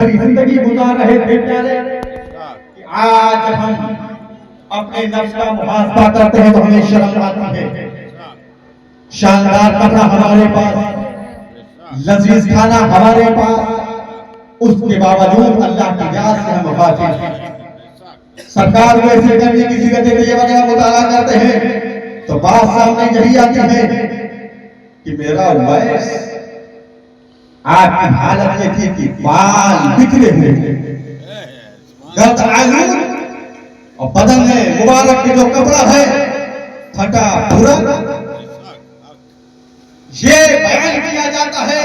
زندگی گزار رہے تھے پیارے، آج جب ہم اپنے نفس کا محاسبہ کرتے ہیں تو ہمیں شرم آتی ہے۔ شاندار کپڑا ہمارے پاس، لذیذ کھانا ہمارے پاس، اس کے باوجود اللہ کی یاد سے ہم غافل ہیں۔ سرکار کو ایسے کرنے کی صورت یہ وغیرہ مطالعہ کرتے ہیں تو بات سامنے یہی آتی ہے کہ میرا ویس آپ کی حالت یہ تھی کہ بال بکھرے ہوئے گرد آلود اور بدن میں مبارک کے جو کپڑا ہے پھٹا پھورا۔ یہ بیان کیا جاتا ہے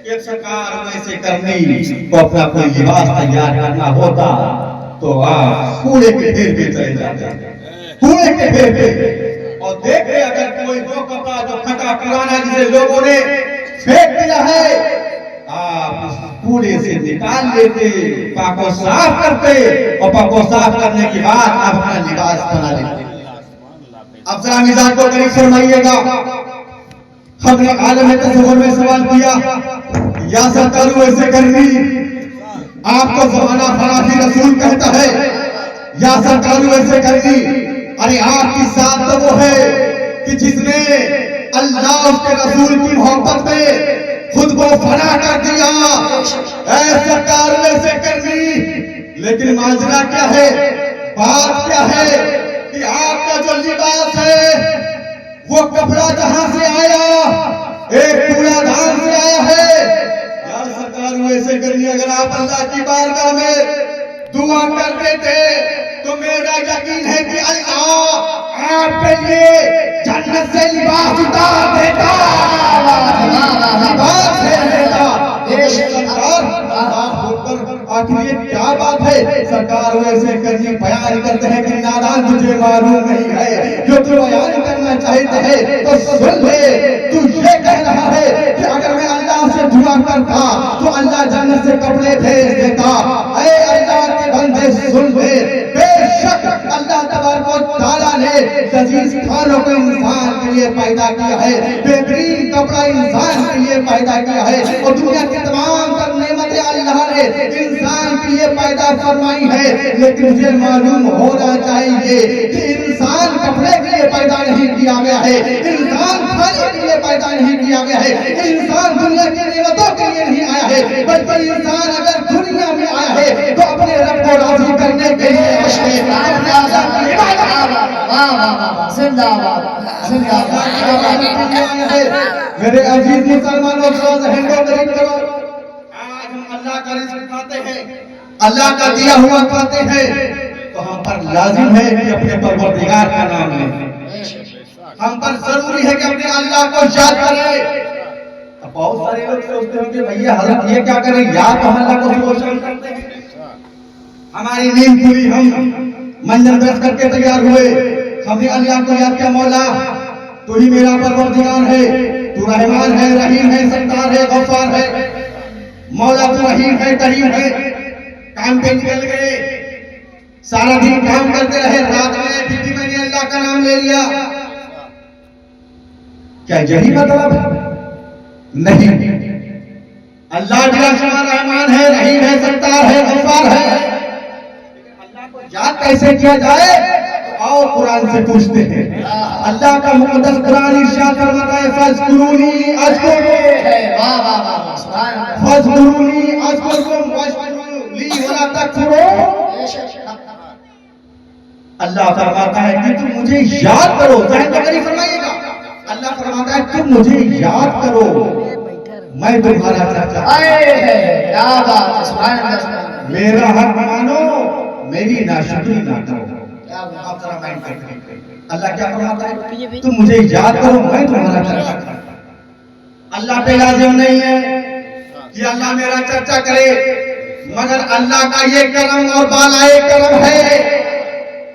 کہ سرکار ویسے کرنی کو اپنا کوئی لباس تیار کرنا ہوتا تو آپ کوڑے کے ڈھیر پہ چلے جاتے، کوڑے کے ڈھیر پہ، اور دیکھیں اگر کوئی وہ کپڑا جو پھٹا پرانا جسے لوگوں نے پھینک دیا ہے آپ اس کوڑے سے نکال لیتے، پاک و صاف کرتے، اور پاک و صاف کرنے کے بعد آپ اپنا لباس بنا لیتے۔ اب ذرا مزاج کو قریب فرمائیے گا۔ ہم نے عالم تصور میں سوال کیا یا سرکار ایسے کرنی آپ کو زمانہ فراخی رسول کہتا ہے، یا سرکار ایسے کرنی ارے آپ کی ذات تو وہ ہے کہ جس نے اللہ اس کے رسول کی محبت میں خود کو فنا کر دیا، اے سرکار ویسے کرنی۔ لیکن ماجرا کیا ہے، بات کیا ہے کہ آپ کا جو لباس ہے وہ کپڑا جہاں سے آیا ایک کوڑا دان سے آیا ہے۔ یا سرکار ویسے کرنی اگر آپ اللہ کی بارگاہ میں دعا کرتے تھے تو میرا یقین ہے کہ اللہ آپ کے لیے جنت سے لباس اتار دیتا، لباس دے دیتا۔ آخر یہ کیا بات ہے، سرکار ویسے کرنی بیان کرتے ہیں کہ نادان تجھے معلوم نہیں ہے، جو تو بیان کرنا چاہتے ہیں تو سن لے۔ تو یہ کہہ رہا ہے کہ اگر میں اللہ سے دعا کرتا تو اللہ جنت سے کپڑے بھیج دیتا۔ اے اللہ کے بندے سن لے، بے شک اللہ تبارک و تعالیٰ نے لذیذ کھانوں کو انسان کے لیے پیدا کیا ہے، بہترین کپڑا انسان کے لیے پیدا کیا ہے، اور دنیا کی تمام تر نعمتیں اللہ نے انسان کے لیے پیدا فرمائی ہے۔ لیکن یہ معلوم ہونا چاہیے کہ انسان کپڑے کے لیے پیدا نہیں کیا گیا ہے، انسان کھانے کے لیے پیدا نہیں کیا گیا ہے، انسان دنیا کی نعمتوں کے لیے نہیں آیا ہے، بلکہ انسان اگر دنیا میں آیا ہے تو اپنے رب کو راضی کرنے کے لیے اپنے آزاد کی عبادت زندہ باد زندہ باد۔ میرے عزیز مسلمانوں کو ذہن کو قریب کرو۔ آج ہم اللہ کا رزق کھاتے ہیں، اللہ کا دیا ہوا کھاتے ہیں، تو ہم پر لازم ہے کہ اپنے پروردگار کا نام لیں، ہم پر ضروری ہے کہ اپنے اللہ کو یاد کریں۔ اب بہت سارے لوگ سوچتے ہوں کہ بھیا حضرت یہ کیا کریں، یاد تو ہم اللہ کو روشن کرتے ہیں، ہماری نیند کھلی، ہم منجن برس کر کے تیار ہوئے، ہم نے اللہ کو یاد کیا، مولا تو ہی میرا پروردگار ہے، تو رحمان ہے، رحیم ہے، ستار ہے، غفار ہے، مولا تو رحیم ہے، کریم ہے۔ کام پہ نکل گئے، سارا دن کام کرتے رہے، رات میں پھر بھی میں نے اللہ کا نام لے لیا، کیا یہی مطلب ہے؟ نہیں، اللہ جل شانہ رحمان ہے، رحیم ہے، ستار ہے، غفار ہے، اللہ کو یاد کیسے کیا جائے؟ آؤ قرآن سے پوچھتے ہیں۔ اللہ کا مقدس قرآن ارشاد فرماتا ہے فَاذْكُرُونِي أَذْكُرْكُمْ فَاذْكُرُونِي أَذْكُرْكُمْ وَاشْكُرُوا لِي وَلَا تَكْفُرُونِ۔ اللہ فرماتا ہے کہ تم مجھے یاد کرو، ذہن میں قریب فرمائیے گا، اللہ فرماتا ہے تم مجھے یاد کرو، میں تمہارا چاچا، میرا حق مانو، میری ناشکری نہ کرو۔ اللہ کیا فرماتا ہے، تم مجھے یاد کرو، میں تمہارا چرچا۔ اللہ پہ لازم نہیں ہے کہ اللہ میرا چرچا کرے، مگر اللہ کا یہ کرم اور بالائے کرم ہے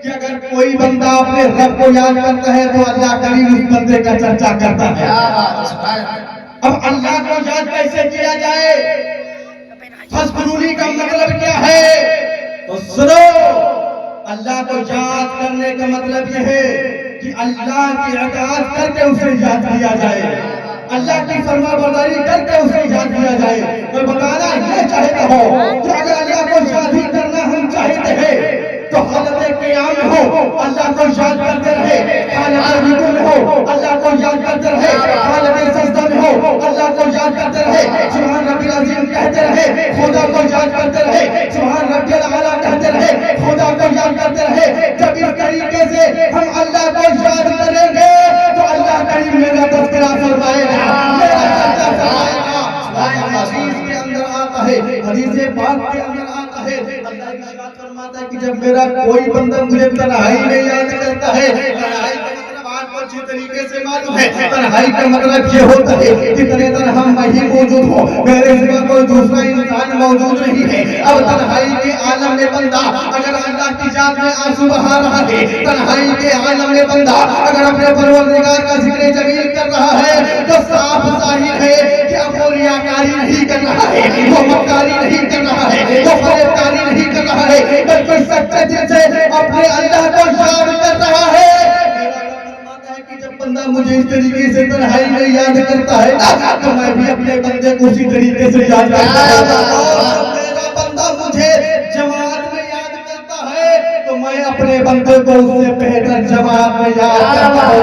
کہ اگر کوئی بندہ اپنے رب کو یاد کرتا ہے تو اللہ کریم اس بندے کا چرچا کرتا ہے۔ اب اللہ کو یاد کیسے کیا جائے؟ فَاذْكُرُونِی کا مطلب کیا ہے؟ تو سنو، اللہ کو یاد کرنے کا مطلب یہ ہے کہ اللہ کی اطاعت کر کے اسے یاد کیا جائے، اللہ کی فرما برداری کر کے اسے یاد کیا جائے. میں بتانا یہ چاہتا ہوں کہ اگر اللہ کو یاد ہی کرنا ہم چاہتے ہیں تو حالت قیام میں ہو اللہ کو یاد کرتے رہے, حالت رکوع میں ہو اللہ کو یاد کرتے رہے, حالت سجدہ میں ہو اللہ کو یاد کرتے رہے, سبحان ربی العظیم کہتے رہے, خدا کو یاد کرتے رہے, سبحان ربی الاعلیٰ کہتے رہے, خدا کو یاد کرتے رہے. جب اس طریقے سے ہم اللہ کو یاد کریں گے تو اللہ کریم میرا تذکرہ فرمائے گا, میرا چرچا فرمائے گا. حدیث کے اندر آتا ہے, حدیث پاک کے اندر آتا ہے, اللہ ارشاد فرماتا ہے کہ جب میرا کوئی بندہ مجھے تنہائی میں یاد کرتا ہے, تنہائی کا مطلب آپ کو اچھی طریقے سے معلوم ہے, تنہائی کا مطلب یہ ہوتا ہے جتنے تنہا میں ہی موجود ہوں, میرے سوا کوئی دوسرا انسان موجود نہیں ہے. اب تنہائی کے عالم میں بندہ اگر اللہ کی ذات میں آنسو بہا رہا ہے, تنہائی کے عالم میں بندہ اگر اپنے پروردگار کا ذکر جمیل کر رہا ہے تو صاف ظاہر ہے کہ اب وہ ریاکاری نہیں کر رہا ہے, وہ مکاری نہیں کر رہا ہے, وہ فریبکاری نہیں کر رہا ہے, بلکہ سچے دل سے اپنے اللہ کو یاد کر رہا ہے. میرا رب فرماتا ہے کہ جب بندہ مجھے اس طریقے سے تنہائی میں یاد کرتا ہے نا تو میں بھی اپنے بندے کو اسی طریقے سے یاد کرتا ہوں. اور میرا بندہ مجھے جماعت میں یاد کرتا ہے تو میں اپنے بندے کو اس سے بہتر جماعت میں یاد کرتا ہوں.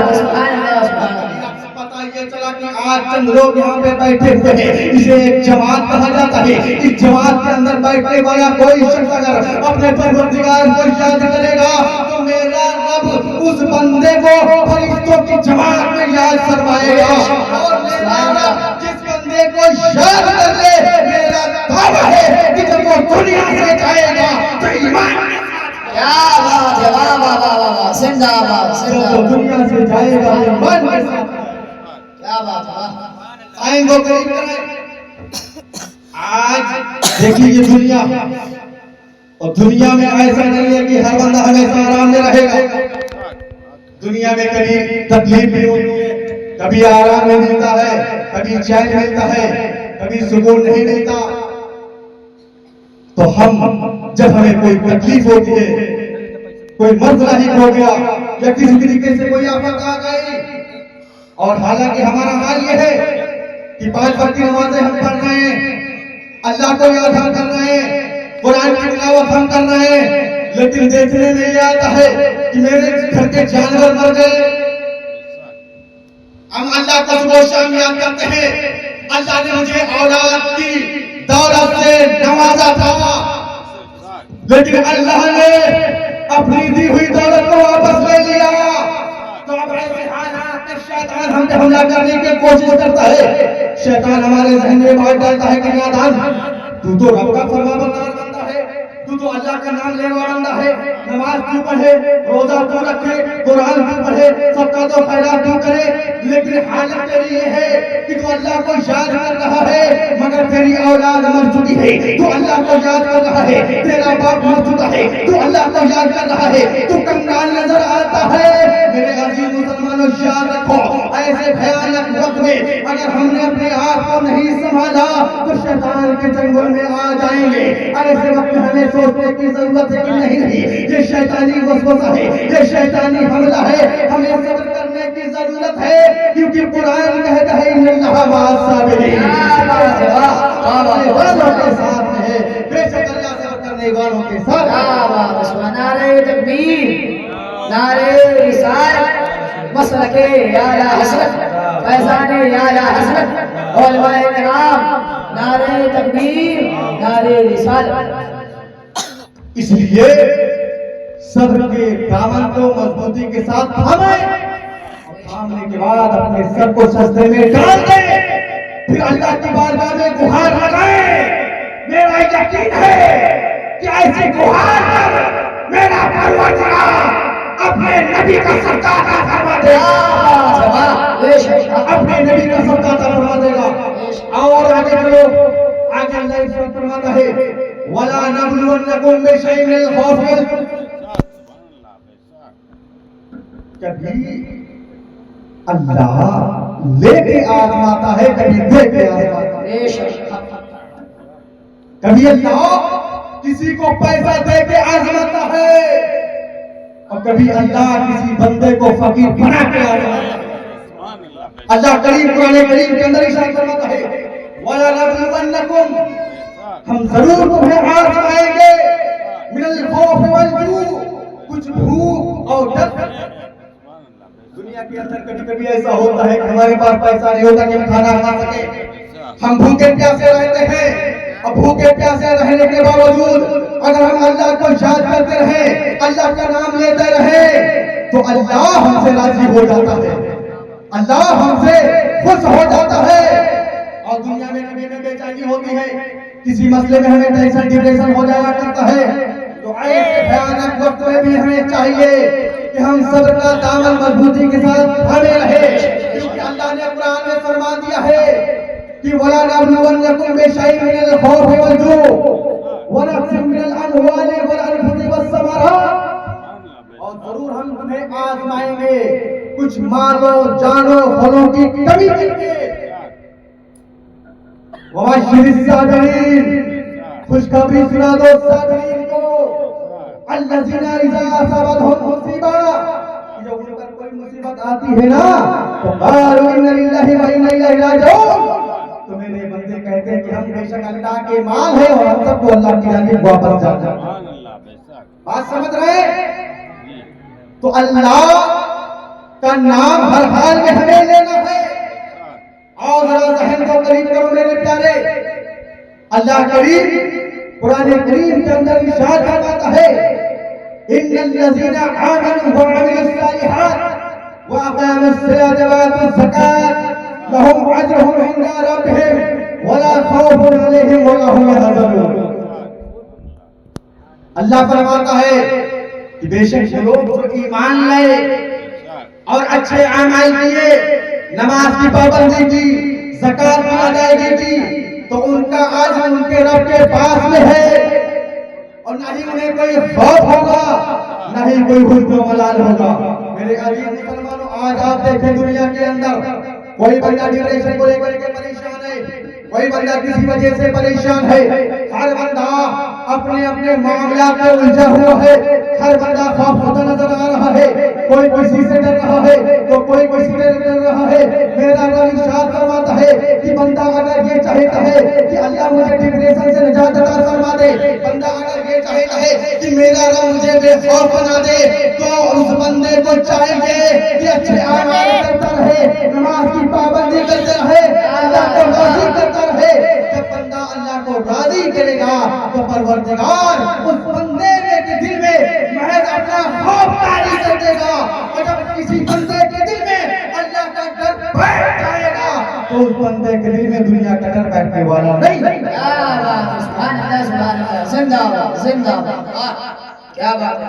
پتہ یہ چلا کہ آج چند لوگ یہاں پہ بیٹھے ہوئے ہیں, اسے ایک جماعت کہا جاتا ہے. اس جماعت کے اندر بیٹھنے والا کوئی شخص اگر اپنے پروردگار کو یاد کرے گا تو میرا رب اس بندے کو فرشتوں کی جماعت میں یاد فرمائے گا. اور میرا رب جس بندے کو یاد کر لے, میرا دعویٰ ہے کہ جب وہ دنیا سے جائے گا تو ایمان کے ساتھ. کیا بات ہے, واہ واہ واہ واہ, زندہ باد, جب وہ دنیا سے جائے گا ایمان کے ساتھ. کیا بات ہے. آئیں گو قریب کریں. آج دیکھیے یہ دنیا, اور دنیا میں ایسا نہیں ہے کہ ہر بندہ ہمیشہ آرام میں رہے گا. دنیا میں کبھی تکلیف بھی ہوتی ہے, کبھی آرام نہیں ملتا ہے, کبھی چین ملتا ہے, کبھی سکون نہیں ملتا. تو ہم جب ہمیں کوئی تکلیف ہوتی ہے, کوئی مرض لاحق ہو گیا یا کسی طریقے سے کوئی آفت آ گئی, اور حالانکہ ہمارا حال یہ ہے کہ 5 وقت کی نمازیں ہم پڑھ رہے ہیں, اللہ کو یاد ہم کر رہے ہیں, قرآن کی تلاوت ہم کر رہے ہیں, لیکن دیکھنے میں یہ آتا ہے کہ میرے گھر کے جانور مر گئے. ہم اللہ کو صبح شام یاد کرتے ہیں, اللہ نے مجھے اولاد کی دولت سے نوازا تھا, لیکن اللہ نے اپنی دی ہوئی دولت کو واپس لے لیا. تو اب ایسے حالات میں شیطان ہم پہ حملہ کرنے کی کوشش کرتا ہے. شیطان ہمارے ذہن میں بات ڈالتا ہے کہ نادان, تو رب کا فرما بردار بندہ ہے, تو اللہ کا نام لینے والا بندہ ہے, نماز تو پڑھے, روزہ تو رکھے, قرآن تو پڑھے, صدقات و خیرات تو کرے, لیکن حالت تیری یہ ہے کہ تو اللہ کو یاد کر رہا ہے مگر تیری اولاد مر چکی ہے. تو اللہ کو یاد کر رہا ہے, تیرا باپ مر چکا ہے, تو اللہ کو یاد کر رہا ہے, تو کنگال نظر آتا ہے. میرے عزیز مسلمانوں یاد رکھو, ایسے بھیانک وقت میں اگر ہم نے اپنے آپ کو نہیں سنبھالا تو شیطان کے چنگل میں آ جائیں گے. ایسے وقت میں ہمیں سوچنے کی ضرورت ہے کہ نہیں, یہ شیطانی وسوسہ ہے, یہ شیطانی حملہ ہے, ہمیں صبر کرنے کی ضرورت ہے, کیونکہ قرآن کہتا ہے ان اللہ مع الصابرین, والوں کے ساتھ ہے, بے شک اللہ صبر کرنے والوں کے ساتھ. نعرہ تکبیر, نعرہ رسالت, مسلک اعلی حضرت, فیضان اعلی حضرت, علماء کرام, نعرہ تکبیر, نعرہ رسالت. اس لیے صبر کے دامن کو مضبوطی کے ساتھ تھامیں, تھامنے کے بعد اپنے سر کو سجدے میں ڈال دیں, پھر اللہ کی بارگاہ میں گہار لگائیں. میرا یقین ہے کہ ایسی گہار پر میرا پروردگار اپنے نبی کا صدقہ عطا فرما دے گا, اپنے نبی کا صدقہ عطا فرما دے گا. اور آگے چلو, آگے اللہ اس وقت فرماتا ہے وَلَا نَبْلُوَنَّكُمْ بِشَيْءٍ مِّنَ الْخَوْفِ. کبھی اللہ لے کے آزماتا ہے, کبھی دے کے آزماتا ہے. کبھی اللہ کسی کو پیسہ دے کے آزماتا ہے, اور کبھی اللہ کسی بندے کو فقیر بنا کے آزماتا ہے. اللہ کریم قرآن کریم کے اندر ارشاد فرماتا ہے وَلَنَبْلُوَنَّكُمْ، ہم ضرور تمہیں آزمائیں گے من الخوف والجوع، کچھ بھوک اور ڈر۔ دنیا کے اندر کبھی کبھی ایسا ہوتا ہے کہ ہمارے پاس پیسہ نہیں ہوتا کہ ہم کھانا کھا سکیں، ہم بھوکے پیاسے رہتے ہیں۔ اب بھوکے پیاسے رہنے کے باوجود اگر ہم اللہ کو یاد کرتے رہیں، اللہ کا نام لیتے رہیں، تو اللہ ہم سے راضی ہو جاتا ہے، اللہ ہم سے خوش ہو جاتا ہے۔ اور دنیا میں کبھی بھی بے چینی ہوتی ہے، کسی مسئلے میں ہمیں ٹینشن ڈپریشن ہو جایا کرتا ہے، تو ایسے بھیانک وقت میں بھی ہمیں چاہیے کہ ہم صبر کا دامن مضبوطی کے ساتھ تھامے رہیں، کیونکہ اللہ نے قرآن میں فرما دیا ہے کہ وَلَنَبْلُوَنَّكُمْ بِشَيْءٍ مِّنَ الْخَوْفِ وَالْجُوعِ وَنَقْصٍ مِّنَ الْأَمْوَالِ وَالْأَنفُسِ وَالثَّمَرَاتِ، اور ضرور ہم تمہیں آزمائیں گے کچھ مالوں جانوں پھلوں کی کمی کر کے۔ وَبَشِّرِ الصَّابِرِينَ، خوشخبری سنا دو صابرین کو، الَّذِينَ إِذَا أَصَابَتْهُمْ مُصِیبَةٌ، جب ان پر کوئی مصیبت آتی ہے نا تو قَالُوا إِنَّ لِلَّهِ وَإِنَّا إِلَيْهِ رَاجِعُونَ، تو میرے بندے کہتے ہیں کہ ہم بے شک اللہ کے مال ہیں اور ہم سب کو اللہ کی جانب واپس جانا ہے۔ بات سمجھ رہے ہیں؟ تو اللہ کا نام ہر حال میں ہمیں لینا ہے۔ اور ذرا ذہن کو قریب کرو میرے پیارے، اللہ کریم قرآن کریم کے اندر ارشاد فرماتا ہے ان الذين آمنوا وعملوا الصالحات واقاموا الصلاة وآتوا الزكاة لهم اجرهم عند ربهم ولا خوف عليهم ولا هم يحزنون۔ اللہ فرماتا ہے کہ بے شک وہ لوگ جو ایمان لائے اور اچھے اعمال کیے، نماز کی پابندی کی، زکات کی ادائیگی کی، تو ان کا اجر ان کے رب کے پاس میں ہے، اور نہ ہی انہیں کوئی خوف ہوگا نہ ہی کوئی حزن و ملال ہوگا۔ میرے عزیز مسلمانوں، آج آپ دیکھیں دنیا کے اندر کوئی بندہ ڈپریشن کو لے کر کے پریشان ہے، کوئی بندہ کسی وجہ سے پریشان ہے، ہر بندہ اپنے اپنے معاملات میں الجھا ہوا ہے، ہر بندہ خوف زدہ نظر آ رہا ہے، کوئی کسی سے ڈر رہا ہے تو کوئی کسی سے ڈر رہا ہے۔ میرا رب ارشاد فرماتا ہے کہ بندہ اگر یہ چاہتا ہے کہ اللہ مجھے ڈپریشن سے نجات عطا فرما دے، بندہ اگر یہ چاہتا ہے کہ میرا رب مجھے بے خوف بنا دے، تو اس بندے کو چاہیے کہ اچھے اعمال کرتا رہے، نماز کی پابندی کرتا رہے، اللہ کو راضی کرتا رہے۔ جب بندہ اللہ کو راضی کرے گا تو پروردگار اس بندے کے دل میں محض اپنا خوف طاری کر دے گا، اور جب کسی بندے کے دل میں اللہ کا ڈر بیٹھ جائے گا تو اس بندے کے دل میں دنیا کا ڈر بیٹھنے والا نہیں۔ سبحان اللہ سبحان اللہ، زندہ باد زندہ باد، کیا بات ہے،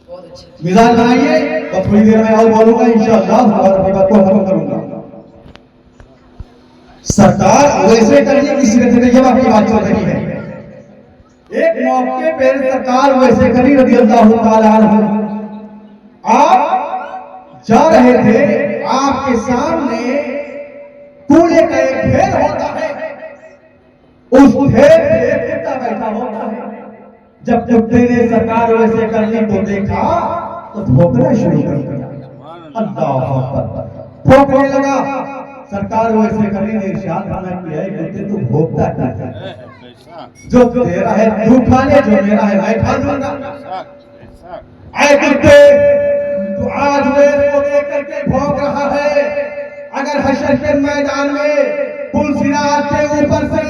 بہت اچھا۔ مثال بنائیے اور تھوڑی دیر میں اور بولوں گا انشاءاللہ، اور اپنی بات کو ختم کروں گا۔ سرکار ویسے کرنی کسی رضی اللہ کی بات چل رہی ہے، ایک موقع پر سرکار ویسے کرنی رضی اللہ تعالیٰ عنہ آپ جا رہے تھے، آپ کے سامنے کوڑے کا ایک ڈھیر ہوتا ہے، اس ڈھیر پہ کتا بیٹھا ہوتا ہے۔ جب کتے نے سرکار ویسے کرنی کو دیکھا تو بھونکنا شروع کر دیا، اللہ اکبر، بھونکنے لگا۔ سرکار ویسے کرنی نے ارشاد فرمایا کہ اے کتے تو بھونکتا کیا ہے، جو تیرا ہے تو کھا لے، جو میرا ہے میں کھا لوں گا۔ اے کتے تو آج ویس کو دیکھ کر کے بھونک رہا ہے، اگر حشر کے میدان میں پل صراط کے اوپر سے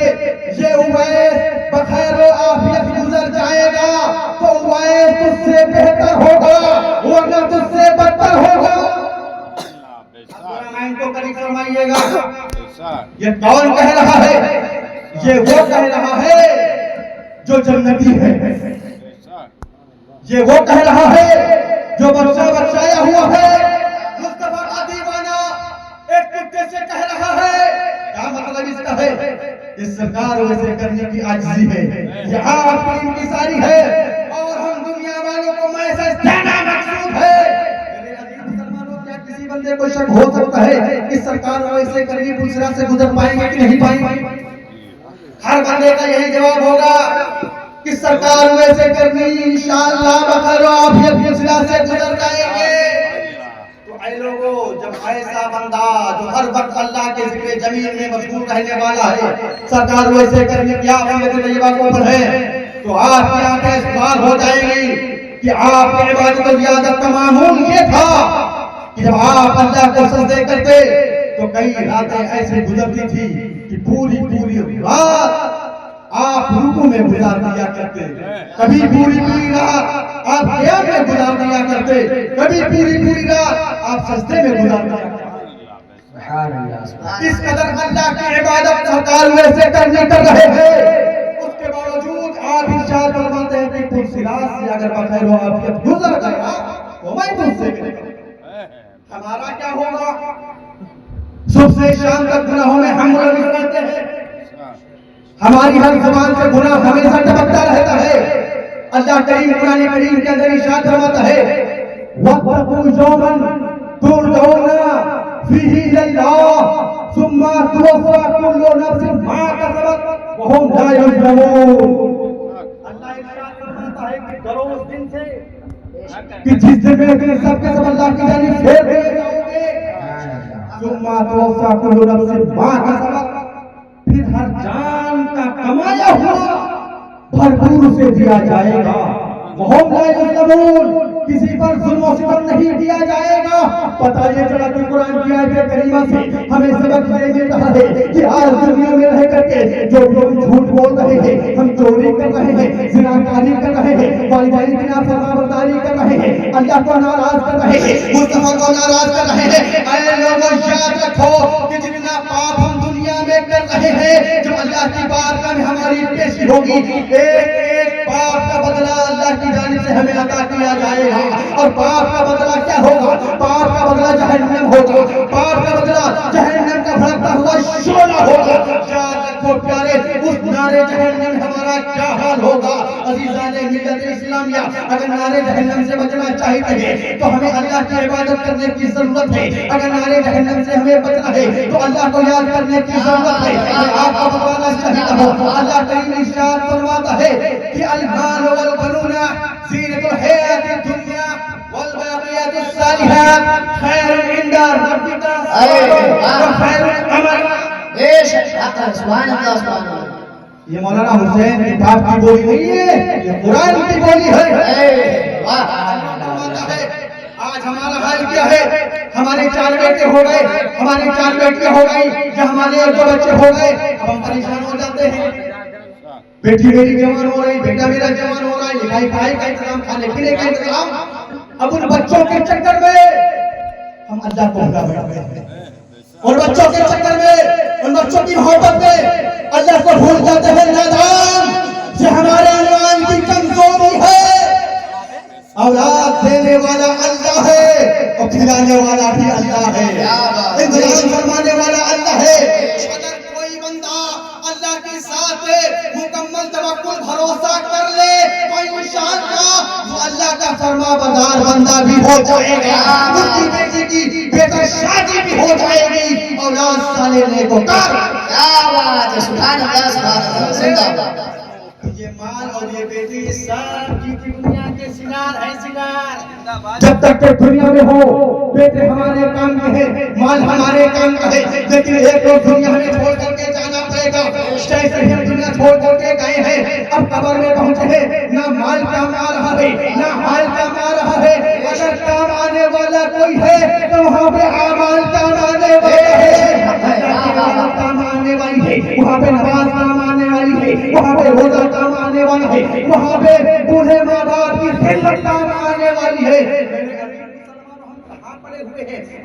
یہ اویس بخیر و عافیت گزر جائے گا تو اویس تجھ سے بہتر ہوگا ورنہ تجھ سے بدتر ہوگا۔ ان کو قریب فرمائیے گا، یہ کون کہہ رہا ہے؟ یہ وہ کہہ رہا ہے جو جنتی ہے، یہ وہ کہہ رہا ہے جو بچہ بچایا ہوا ہے۔ مصطفیٰ کا دیوانہ ایک کتے سے کہہ رہا ہے، کیا مطلب اس کا ہے؟ اس سرکار ویسے کرنے کی عاجزی ہے، یہ آپ کی انکساری ہے، اور ہم دنیا والوں کو محسوس دینا مقصود ہے۔ میرے عزیز مسلمانوں، کیا کسی بندے کو شک ہو سکتا ہے کہ سرکار ویسے کرنی پلسرا سے گزر پائیں گے کہ نہیں پائیں گے؟ ہر بندے کا یہی جواب ہوگا کہ سرکار ویسے کرنی انشاءاللہ بخیر و عافیت پلسرا سے گزر جائیں گے۔ تو اے لوگوں، جب ایسا بندہ جو ہر وقت اللہ کے ذکر جمیل میں مشغول رہنے والا ہے، سرکار ویسے کرنے کی آپ سنت طیبہ کو پر ہے تو آپ کی آنکھیں اسمار ہو جائیں گی کہ آپ کی عبادت و زیادت کا معمول یہ تھا کہ جب آپ اللہ کو سجدے کرتے تو کئی راتیں ایسے گزرتی تھی کہ پوری رات آپ رکوع میں گزار دیا کرتے، کبھی پوری رات آپ قیام میں گزار دیا کرتے، کبھی پوری رات آپ سجدے میں گزار دیا کرتے۔ اس قدر اللہ کی عبادت سرکار ویسے کر رہے تھے، اس کے باوجود آپ ارشاد فرماتے ہیں کہ پرسرات سے اگر بخیر و عافیت گزر گیا تو میں تم سے ہمارا کیا ہوگا؟ صبح سے شام تک گناہوں میں ہم ملوث رہتے ہیں، ہماری ہر زبان سے گناہ ہمیشہ ٹپکتا رہتا ہے۔ اللہ کریم قرآن کریم کے اندر ارشاد فرماتا ہے وَاتَّقُوا يَوْمًا تُرْجَعُونَ فِيهِ إِلَى اللَّهِ ثُمَّ تُوَفَّى كُلُّ نَفْسٍ مَا كَسَبَتْ وَهُمْ لَا يُظْلَمُونَ۔ اللہ ارشاد فرماتا ہے کہ ڈرو اس دن سے کہ جس دن میں تم سب کے سب اللہ کی جانب پھیر دیے جاؤ گے، ثُمَّ تُوَفَّى كُلُّ نَفْسٍ مَا كَسَبَتْ، پھر ہر جان کا کمایا ہوا بھرپور سے دیا جائے گا، وَهُمْ لَا يُظْلَمُونَ، کسی پر ظلم و ستم نہیں کیا جائے گا۔ پتہ یہ چلا کہ قرآن کی آیت کریمہ سے ہمیں سبق یہ مل رہا ہے کہ آج دنیا میں رہ کر کے جو لوگ جھوٹ بول رہے ہیں، ہم چوری کر رہے ہیں، زناکاری کر رہے ہیں، والدین کی نافرمانی کر رہے ہیں، اللہ کو ناراض کر رہے ہیں، مصطفیٰ کو ناراض کر رہے ہیں، اے لوگوں یاد رکھو کہ جتنا پاپ ہم دنیا میں کر رہے ہیں، جو اللہ کی بارگاہ میں ہماری پیشی ہوگی، ایک پاپ کا بدلہ اللہ کی جانب سے ہمیں عطا کیا جائے گا۔ اور پاپ کا بدلہ کیا ہوگا؟ پاپ کا بدلہ جہنم ہوگا، پاپ کا بدلہ جہنم کا بھڑکتا ہوا شعلہ ہوگا۔ یاد رکھو پیارے، اس نارے جہنم ہمارا کیا حال ہوگا؟ عزیزان ملت اسلامیہ، اگر نارے جہنم سے بچنا چاہتے ہیں تو ہمیں اللہ کی عبادت کرنے کی ضرورت ہے، اگر نارے جہنم سے ہمیں بچنا ہے تو اللہ کو یاد کرنے کی ضرورت ہے۔ میں آپ کو بتانا چاہتا ہوں، اللہ کریم ارشاد فرماتا ہے کہ المال والبنون زینۃ الحیات الدنیا والباقیات الصالحات خیر عند ربک وخیر عمل۔ سبحان اللہ سبحان اللہ۔ یہ مولانا حسین کتاب کی بولی نہیں ہے، یہ قرآن کی بولی ہے۔ آج ہمارا حال کیا ہے؟ ہمارے 4 بیٹے ہو گئے، ہماری 4 بیٹیاں ہو گئی، یا ہمارے 2 بچے ہو گئے، اب ہم پریشان ہو جاتے ہیں۔ بیٹی میری جوان ہو رہی، بیٹا میرا جوان ہو رہا ہے، لکھائی پڑھائی کا انتظام، کھانے پینے کا انتظام، اب ان بچوں کے چکر میں ہم اللہ کو بھلا بیٹھتے ہیں، اور بچوں کے چکر میں، ان بچوں کی محبت میں اللہ کو بھول جاتے ہیں۔ نادان سے ہمارے ایمان کی کمزوری ہے۔ اولاد دینے والا اللہ ہے اور کھلانے والا بھی اللہ ہے، انتظام فرمانے والا اللہ ہے۔ اگر کوئی بندہ اللہ کے ساتھ مکمل توکل بھروسہ کر لے تو انشاءاللہ وہ اللہ کا فرما بردار بندہ بھی ہو جائے گا، اس کی بیٹی کی بیٹا شادی بھی ہو جائے گی، اولاد صالح نیکوکار۔ کیا بات ہے، سبحان اللہ سبحان اللہ، زندہ باد۔ یہ مال اور یہ بیٹی سب کی دنیا کے سنار ہے، سنار۔ جب تک کہ دنیا میں ہو، بیٹے ہمارے کام کے ہیں، مال ہمارے کام کا ہے، لیکن ایک روز دنیا ہمیں چھوڑ کر کے جانا پڑے گا۔ جیسے ہم دنیا چھوڑ کر کے گئے ہیں، اب قبر میں پہنچے ہیں، نہ مال کام آ رہا ہے، نہ حال کام آ رہا ہے۔ اگر کام آنے والا کوئی ہے تو وہاں پہ اعمال کام آنے والے ہیں، کام آنے والی ہے، وہاں پہ نماز کام آنے والی ہے، وہاں پہ روزہ کام آنے والا ہے، وہاں پہ بوڑھے ماں باپ کی خدمت کام آنے والی ہے۔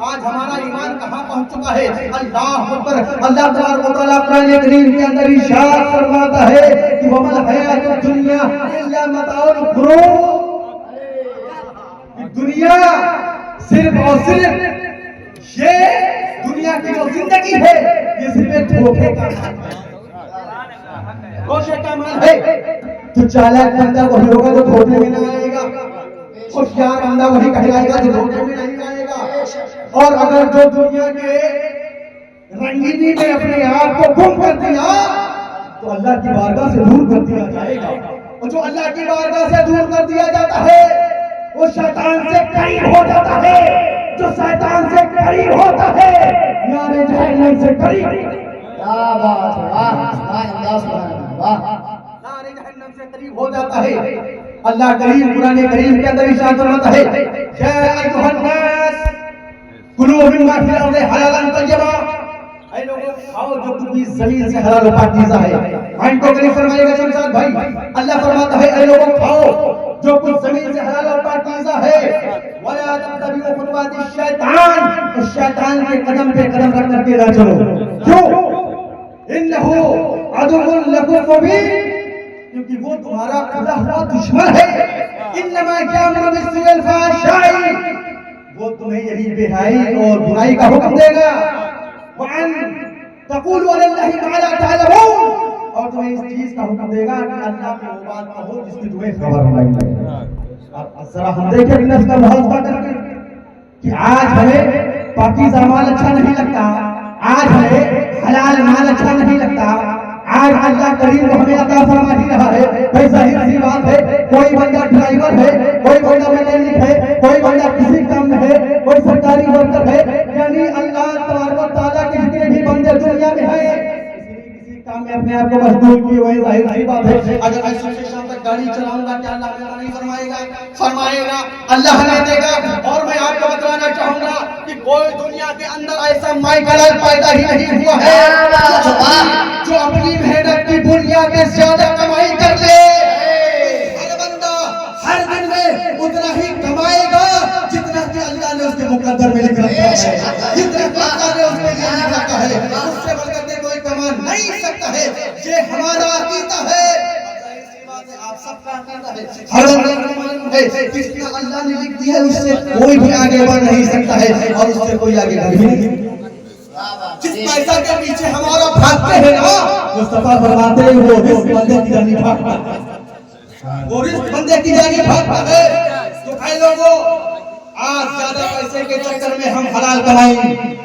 آج ہمارا ایمان کہاں پہنچ چکا ہے؟ اللہ اکبر۔ اللہ تبارک و تعالیٰ قرآن کریم کے اندر ارشاد فرماتا ہے کہ وَمَا الْحَيَاةُ الدُّنْيَا إِلَّا مَتَاعُ الْغُرُورِ، دنیا صرف اور صرف یہ دنیا کی جو زندگی ہے یہ صرف دھوکے کا نام ہے، دھوکے کا نام ہے۔ تو چالاک بندہ وہی ہوگا جو دھوکے میں نہ آئے گا، ہوشیار بندہ وہی کہلائے گا جو دھوکے میں نہیں آئے گا۔ اور اگر جو دنیا کے رنگینی میں اپنے آپ کو گم کر دیا تو اللہ کی بارگاہ سے دور کر دیا جائے گا، اور جو اللہ کی بارگاہ سے دور کر دیا جاتا ہے وہ شیطان سے قریب ہو جاتا ہے۔ جو شیطان سے قریب ہوتا ہے نار جہنم سے قریب. کیا بات ہے، واہ سبحان اللہ سبحان اللہ، واہ نار جہنم سے قریب ہو جاتا ہے. اللہ کریم قرآن کریم کے اندر ارشاد فرماتا ہے یا ایھا الناس کلوا مما فی الارض حلالا طیبا، اے لوگوں کھاؤ جو کچھ بھی زمین سے حلال و پاکیزہ ہے. مائنڈ کو قریب فرمائے گا شمشاد بھائی. اللہ فرماتا ہے اے لوگوں کھاؤ جو کچھ زمین سے حلال و پاکیزہ ہے. ولا تتبعوا خطوات الشیطان، اس شیطان کے قدم پہ قدم رکھ کر کے نہ چلو. کیوں؟ انہ عدو لکم مبین، کیونکہ وہ تمہارا کھلا ہوا دشمن ہے. انما یامر بالسوء والفحشاء، وہ تمہیں یہی بے-حیائی اور برائی کا حکم دے گا. وَأَن تَقُولُوا عَلَى اللَّهِ مَا لَا تَعْلَمُونَ، اور تمہیں اس چیز کا حکم دے گا کہ اللہ کی وہ بات کہو جس کی تمہیں خبر نہیں. اب ذرا ہم دیکھیں کہ نفس کا محاسبہ کر کے کہ آج ہمیں پاکیزہ مال اچھا نہیں لگتا، آج ہمیں حلال مال اچھا نہیں لگتا. آج اللہ کریم کو ہمیں عطا فرما ہی رہا ہے. بھائی ظاہر سی بات ہے، کوئی بندہ ڈرائیور ہے، کوئی بندہ میکینک ہے، کوئی بندہ کسی کام میں ہے، کوئی سرکاری ورکر ہے، یعنی اللہ تبارک و تعالیٰ کے جتنے بھی بندے دنیا میں ہیں کسی کام میں اپنے آپ کو مشغول کیے ہوئے. ظاہر سی بات ہے اگر میں صبح سے شام تک گاڑی چلاؤں گا کیا اللہ میرا نہیں فرمائے گا؟ فرمائے گا، اللہ ہمیں دے گا. اور میں آپ کو بتانا چاہوں گا کہ کوئی دنیا کے اندر ایسا مائیکل پیدا ہی نہیں ہوا ہے جو اپنی محنت کی بنیاد پہ زیادہ کمائی کر لے. ہر بندہ ہر دن میں اتنا ہی کمائے گا جتنا کہ اللہ نے اس کے مقدر میں لکھ رکھا ہے، جتنا کہ اللہ نے اس کے لیے لکھ رکھا ہے. اس سے بڑھ کر کوئی کما نہیں سکتا ہے. یہ ہمارا عقیدہ ہے، آپ سب کا عقیدہ ہے. ہر بندہ کو معلوم ہے جتنا اللہ نے لکھ دیا ہے اس سے کوئی بھی آگے بڑھ نہیں سکتا ہے اور اس سے کوئی آگے بڑھ بھی نہیں. جس پیسہ کے پیچھے ہمارا بھاگتے ہیں نا، مصطفیٰ فرماتے ہیں وہ رزق بندے کی جانب بھاگتا ہے، وہ رزق بندے کی جانب بھاگتا ہے. تو اے لوگوں آج زیادہ پیسے کے چکر میں ہم حلال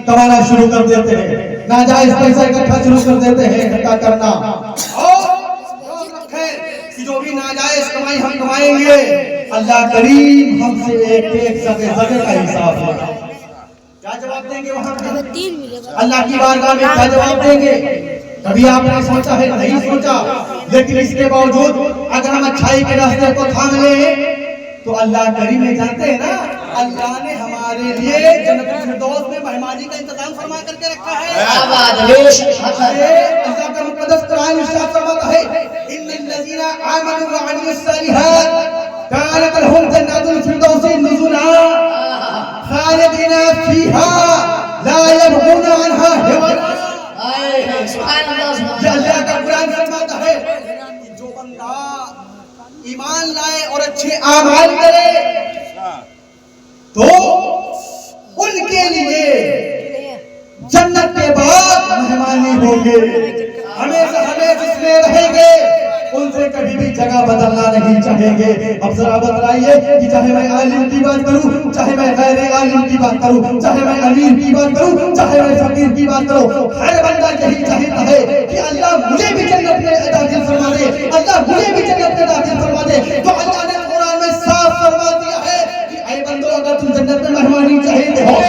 کمانا شروع کر دیتے ہیں، ناجائز پیسہ اکٹھا شروع کر دیتے ہیں اکٹھا کرنا. اور یاد رکھیں کہ جو بھی ناجائز کمائی ہم کمائیں گے اللہ کریم ہم سے ایک ایک سگے سگے کا حساب ہوگا. کیا جواب دیں گے وہاں پہ اللہ کی بارگاہ میں؟ کیا جواب دیں گے؟ کبھی آپ نے سوچا ہے؟ نہیں سوچا. لیکن اس کے باوجود اگر ہم اچھائی کے راستے کو تھام لیں تو اللہ کریم نے جانتے ہیں نا اللہ نے ہمارے لیے جنت الفردوس میں مہمانی کا انتظام فرما کر کے رکھا ہے. اللہ کا مقدس قرآن ارشاد فرماتا ہے ان الذین آمنوا وعملوا الصالحات كانت لهم جنات الفردوس نزلا خالدین فیہا لا یبغون عنہا حولا. یہ اللہ کا قرآن فرماتا ہے کہ جو بندہ ایمان لائے اور اچھے اعمال کرے تو ان کے لیے جنت کے بعد مہمانی ہوگی. ہمیشہ اس میں رہیں گے، ان سے کبھی بھی جگہ بدلنا نہیں چاہیں گے. اب ذرا بتلائیے کہ چاہے میں عالم کی بات کروں، چاہے میں غیر عالم کی بات کروں، چاہے میں امیر کی بات کروں، چاہے میں فقیر کی بات کروں، ہر بندہ یہی چاہتا ہے کہ اللہ مجھے بھی جنت میں داخل فرما دے، اللہ مجھے بھی جنت میں داخل فرما دے. تو اللہ نے قرآن میں صاف فرما دیا ہے کہ اے بندو اگر تم جنت میں مہمانی چاہتے ہو،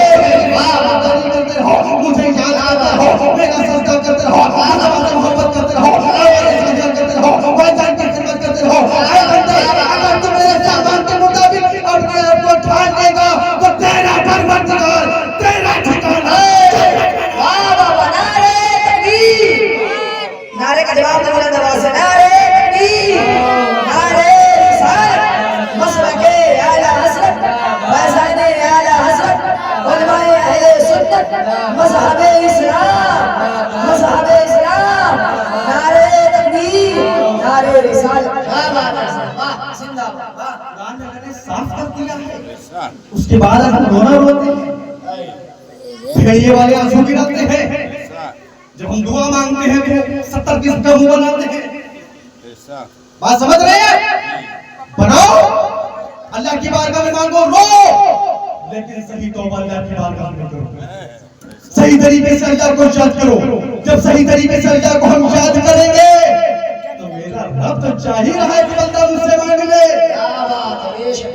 عبادت کرتے رہو، مجھے یاد کرتے رہو، میرا سجدہ کرتے رہو، مجھ سے محبت کرتے رہو، کرتے رہو، بھائیجان کی خدمت کرتے رہو. اے بندے اگر تم میرے فرمان کے مطابق اپنے آپ کو ڈھال دے گا تو تیرا پروردگار تیرا ٹھکانہ ہے. نعرے تکبیر، نعرے کا جواب دے بلند آواز سے نعرے تکبیر، نعرے رسالت، مسلک اعلی حضرت، فیضان اعلی حضرت، علماء اہل سنت، مذہب اسلام، مذہب اسلام. نعرے تکبیر، نعرے رسالت. زندہ باد. قرآن میں نے صاف کر دیا ہے. اس کے بعد ہم رونا روتے ہیں، بھیڑیے والے آنسو گراتے ہیں. جب ہم دعا مانگتے ہیں تو 70 قسم کا منہ بناتے ہیں. بات سمجھ رہے ہیں؟ بناؤ، اللہ کی بارگاہ میں مانگو، رو، لیکن صحیح توبہ اللہ کی بارگاہ میں کرو. صحیح طریقے سے اللہ کو یاد کرو. جب صحیح طریقے سے اللہ کو ہم یاد کریں گے تو میرا رب تو چاہ ہی رہا ہے کہ بندہ مجھ سے مانگ لے،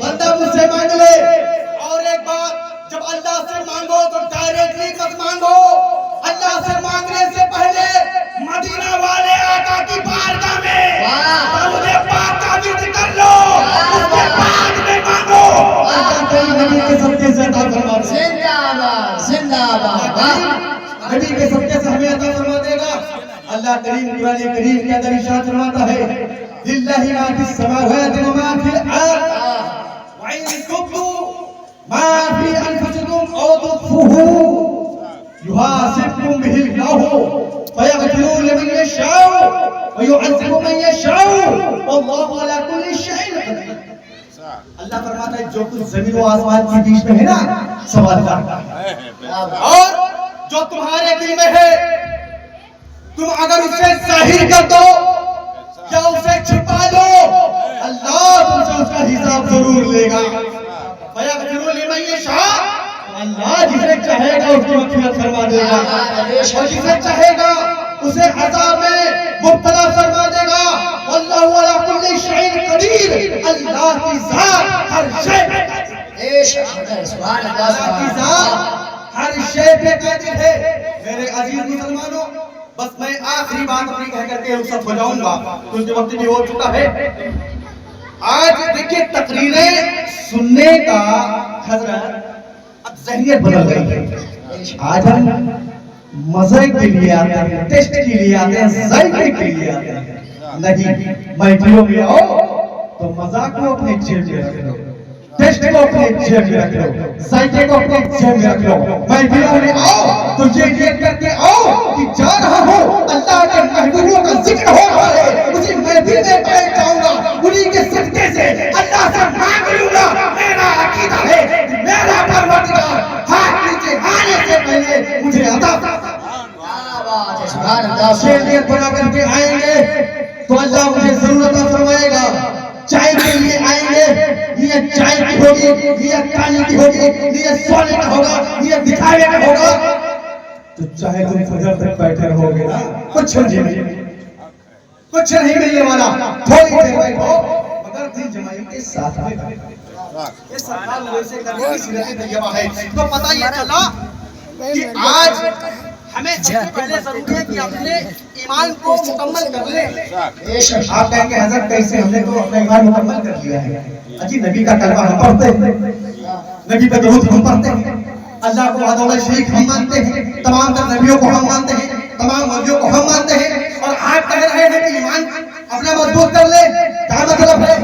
بندہ مجھ سے مانگ لے. اور ایک بات، جب اللہ سے مانگو تو ڈائریکٹلی مت مانگو. اللہ سے مانگنے سے پہلے مدینہ والے آقا کی بارگاہ میں درود پاک کا ذکر کر لو, اس کے بعد میں مانگو. اللہ تعالی نبی کے صدقے سے عطا فرما دے. زندہ باد, زندہ باد. نبی کے صدقے سے ہمیں عطا فرما دے گا. اللہ کریم قرآن کریم کے اندر ارشاد فرماتا ہے للہ ما فی السماوات و ما فی الارض وَإِن تُبْدُوا مَا فِي أَنفُسِكُمْ أَوْ تُخْفُوهُ يُحَاسِبْكُم بِهِ اللَّهُ فَيَغْفِرُ لِمَن يَشَاءُ وَيُعَذِّبُ مَن يَشَاءُ وَاللَّهُ عَلَى كُلِّ شَيْءٍ قدیر. اللہ فرماتا ہے جو کچھ زمین و آسمان کے بیچ میں ہے نا سب اللہ کا ہے, اور جو تمہارے دل میں ہے تم اگر اسے ظاہر کر دو یا اسے چھپا دو, اللہ تم سے اس کا حساب ضرور لے گا. فَيَغْفِرُ لِمَن يَشَاءُ, اللہ جسے چاہے گا اس کی مغفرت فرما دے گا, اور جسے چاہے گا اسے عذاب میں مبتلا فرما دے گا. وَاللَّهُ عَلَى كُلِّ شَيْءٍ قدیر. اللہ کی ذات ہر شے پہ اللہ کی ذات ہر شے پہ قادر ہے. میرے عزیز مسلمانوں, بس میں آخری بات اپنی کہہ کر کے رخصت ہو جاؤں گا کیونکہ وقت بھی ہو چکا ہے. آج دیکھیں تقریریں سننے کا حضرت اب ذہنیت بدل گئی ہے. آج ہم مزے کے لیے آتے ہیں, ٹیسٹ کے لیے آتے ہیں, ذائقے کے لیے آتے ہیں. نہیں, محفلوں میں آؤ تو مزاق کو اپنے جیب میں رکھ لو, ٹیسٹ کو اپنے جیب میں رکھ لو, ذائقے کو اپنے جیب میں رکھ لو. محفلوں میں آؤ تو یہ نیت کر کے آؤ کہ جا رہا ہوں اللہ کے محبوبوں کا ذکر ہو رہا ہے, اسی محفل میں بیٹھ جاؤں گا, انہیں کے صدقے سے اللہ سے مانگ لوں گا. میرا عقیدہ ہے کہ میرا پروردگار ہاتھ نیچے آنے سے پہلے مجھے عطا نیت بنا کر کے آئیں گے تو اللہ مجھے ضرور عطا فرمائے گا. چائے کے لیے آئیں گے, نیت چائے کی ہوگی, نیت کھانے کی ہوگی, نیت سونے کا ہوگا, نیت دکھانے کا ہوگا, تو چاہے تم فجر تک بیٹھے رہو گے نا کچھ نہیں ملنے والا. تھوڑی دیر بیٹھو مگر دل جمائی کے ساتھ بیٹھو. یہ سرکار ویسے کرنے کی سیرت طیبہ ہے. تو پتہ یہ چلا کہ آج ہمیں سب سے پہلے ضروری ہے کہ اپنے ایمان کو مکمل کر لیں. آپ کہیں گے حضرت کیسے, ہم نے تو اپنا ایمان مکمل کر لیا ہے. اجی نبی کا کلمہ ہم پڑھتے ہیں, نبی کا درود ہم پڑھتے ہیں, اللہ کو وحدہ لا شریک ہم مانتے ہیں, تمام تر نبیوں کو ہم مانتے ہیں, تمام نبیوں کو ہم مانتے ہیں, اور آپ کہہ رہے ہیں کہ ایمان اپنا مضبوط کر لیں. کیا مطلب ہے؟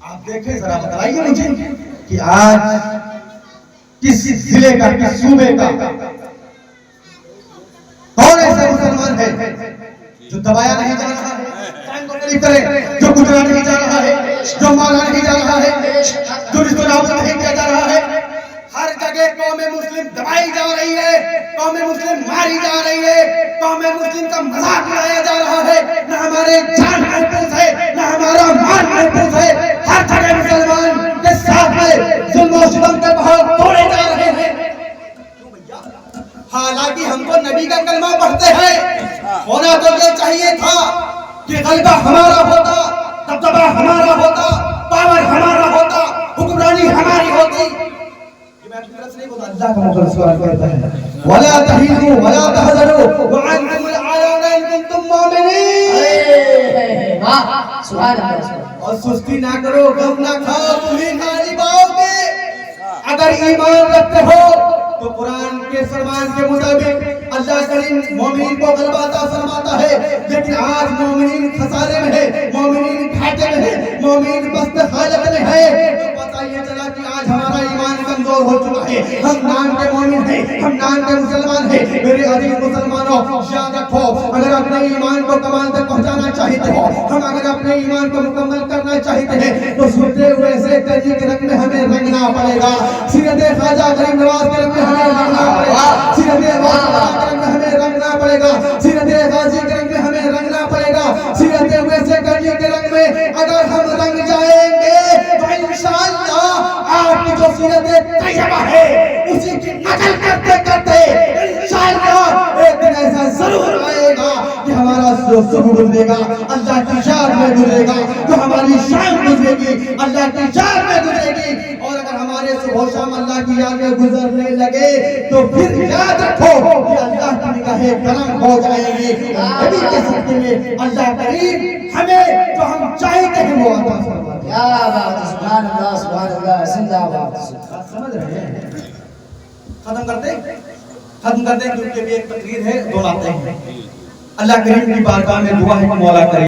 آپ دیکھیں ذرا, بتائیے مجھے کہ آج کس ضلع کا, کس صوبے کا کون ایسا مسلمان ہے جو دبایا نہیں جا رہا ہے, جو گزرا نہیں جا رہا ہے, جو مارا نہیں جا رہا ہے, جو رشتہ ناطہ نہیں کیا جا رہا ہے. ہر جگہ قوم مسلم دبائی جا رہی ہے, قوم مسلم ماری جا رہی ہے, قوم مسلم کا مذاق اڑایا جا رہا ہے. نہ ہمارے جان محفوظ ہے, نہ ہمارا مال محفوظ ہے. ہر جگہ مسلمان کے ساتھ میں ظلم و ستم کے پہاڑ توڑے جا رہے ہیں. حالانکہ ہم کو نبی کا کلمہ پڑھتے ہیں, ہونا تو یہ چاہیے تھا کہ غلبہ ہمارا ہوتا, دبدبہ ہمارا ہوتا, پاور ہمارا ہوتا, حکمرانی ہماری ہوتی. اللہ کا مقدس سوال کرتا ہے وَلَا تَهِنُوا وَلَا تَحْزَنُوا وَأَنْتُمُ الْأَعْلَوْنَ إِن كُنتُم مُّؤْمِنِينَ. سبحان اللہ. اور سستی نہ کرو, غم نہ کھاؤ, تمہیں غالب آؤ گے. اگر ایمان رکھتے ہو تو قرآن کے فرمان کے مطابق اللہ کریم مومنین کو غلبہ عطا فرماتا ہے. لیکن آج مومنین خسارے میں ہے, مومنین گھاٹے میں ہے, مومنین پست حالت میں ہے. پتہ یہ چلا کہ آج ہمارا ایمان کمزور ہو چکا ہے. ہم نام کے مومن ہیں, ہم نام کے مسلمان ہیں. میرے عزیز مسلمانوں, یاد رکھو, اگر اپنے ایمان کو کمال تک پہنچانا چاہتے ہو, ہم اگر اپنے ایمان کو مکمل کرنا چاہتے ہیں تو سنتے ہوئے سے تجی کے رنگ میں ہمیں رنگنا پڑے گا. سیرت خواجہ غریب نواز کے رنگ میں ہمیں رنگنا پڑے گا, سیرت واصلہ کے رنگ میں ہمیں رنگنا پڑے گا, سیرت غازی کے رنگ میں ہمیں رنگنا پڑے گا. سیرت ویسے کرنی کے رنگ میں اگر ہم رنگ جائیں گے تو انشاءاللہ آپ کی جو سیرت طیبہ ہے اسی کی نقل کرتے کرتے انشاءاللہ ایک دن ایسا ضرور آئے گا کہ ہمارا صبح گزرے گا اللہ کی شان میں گزرے گا، جو ہماری شان گزرے گی اللہ کی شان میں گزرے گی، اور اگر ہمارے صبح و شام اللہ کی یاد میں گزرنے لگے تو پھر یاد رکھو کہ اللہ کی نگاہ کرم ہو جائیں گی۔ نبی کے صدقے میں اللہ کریم ہمیں جو ہم چاہتے ہیں وہ عطا فرماتے ہیں۔ کیا بات ہے، سبحان اللہ زندہ باد۔ سمجھ رہے ہیں؟ ختم کرتے ہیں کیونکہ بھی ایک تقریر ہے، دو باتیں ہیں۔ اللہ کریم کی بارگاہ میں دعا ہے کہ مولا کریم